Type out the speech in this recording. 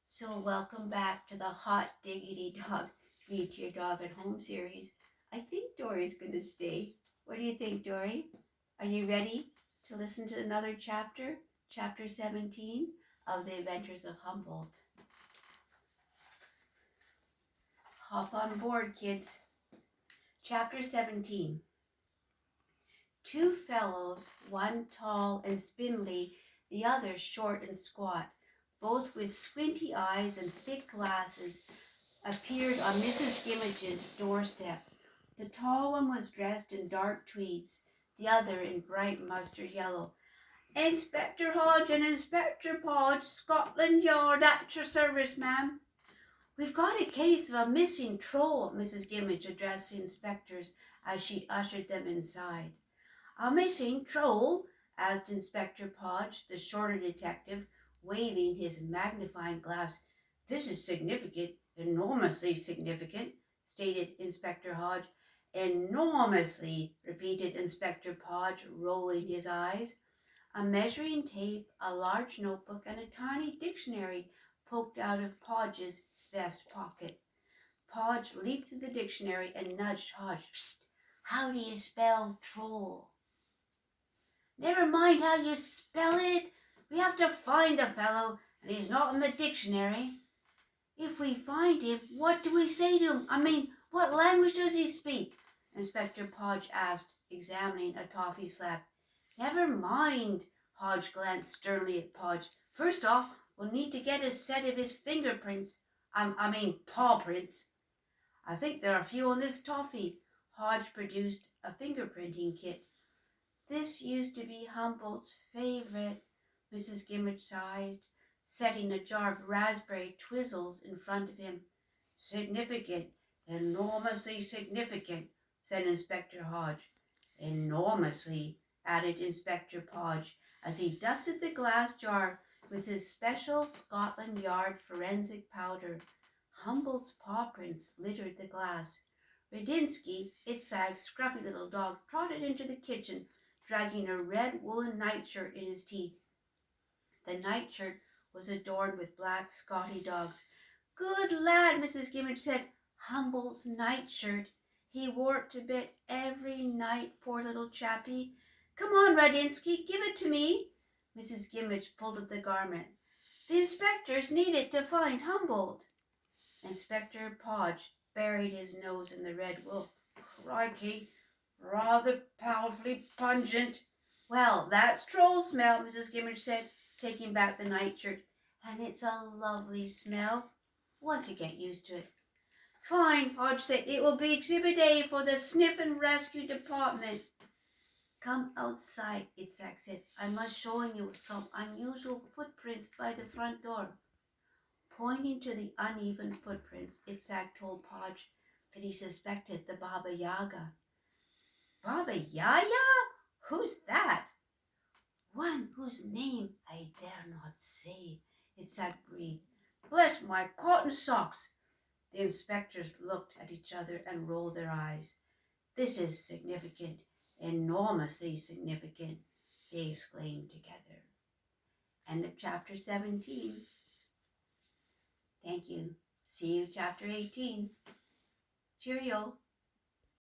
So welcome back to the Hot Diggity Dog Read to Your Dog at Home series. I think Dory's going to stay. What do you think, Dory? Are you ready to listen to another chapter? Chapter 17 of The Adventures of Humboldt. Hop on board, kids. Chapter 17. Two fellows, one tall and spindly, the other short and squat, both with squinty eyes and thick glasses, appeared on Mrs. Gimmage's doorstep. The tall one was dressed in dark tweeds, the other in bright mustard yellow. "Inspector Hodge and Inspector Podge, Scotland Yard, at your service, ma'am." "We've got a case of a missing troll," Mrs. Gimmage addressed the inspectors as she ushered them inside. "A missing troll?" asked Inspector Podge, the shorter detective, waving his magnifying glass. "This is significant, enormously significant," stated Inspector Hodge. "Enormously," repeated Inspector Podge, rolling his eyes. A measuring tape, a large notebook, and a tiny dictionary poked out of Podge's vest pocket. Podge leaped through the dictionary and nudged Hodge. "Psst! How do you spell troll?" "Never mind how you spell it. We have to find the fellow, and he's not in the dictionary." "If we find him, what do we say to him? What language does he speak?" Inspector Podge asked, examining a toffee slab. "Never mind." Hodge glanced sternly at Podge. "First off, we'll need to get a set of his fingerprints. Paw prints. I think there are a few on this toffee." Hodge produced a fingerprinting kit. "This used to be Humboldt's favorite," Mrs. Gimmage sighed, setting a jar of raspberry twizzles in front of him. "Significant, enormously significant," said Inspector Hodge. "Enormously," added Inspector Podge, as he dusted the glass jar with his special Scotland Yard forensic powder. Humboldt's paw prints littered the glass. Radinsky, Itzhak's scruffy little dog, trotted into the kitchen, dragging a red woolen nightshirt in his teeth. The nightshirt was adorned with black Scotty dogs. "Good lad," Mrs. Gimmage said. "Humboldt's nightshirt. He wore it to bed every night, poor little chappie. Come on, Radinsky, give it to me." Mrs. Gimmage pulled at the garment. "The inspectors need it to find Humboldt." Inspector Podge buried his nose in the red wool. "Crikey, rather powerfully pungent." "Well, that's troll smell," Mrs. Gimmage said, taking back the nightshirt. "And it's a lovely smell, once you get used to it." "Fine," Hodge said. "It will be Exhibit A for the Sniff and Rescue Department." "Come outside," Itzhak said. "I must show you some unusual footprints by the front door." Pointing to the uneven footprints, Itzhak told Podge that he suspected the Baba Yaga. "Baba Yaga? Who's that?" "One whose name I dare not say," Itzhak breathed. "Bless my cotton socks!" The inspectors looked at each other and rolled their eyes. "This is significant, enormously significant," they exclaimed together. End of chapter 17. Thank you. See you chapter 18. Cheerio.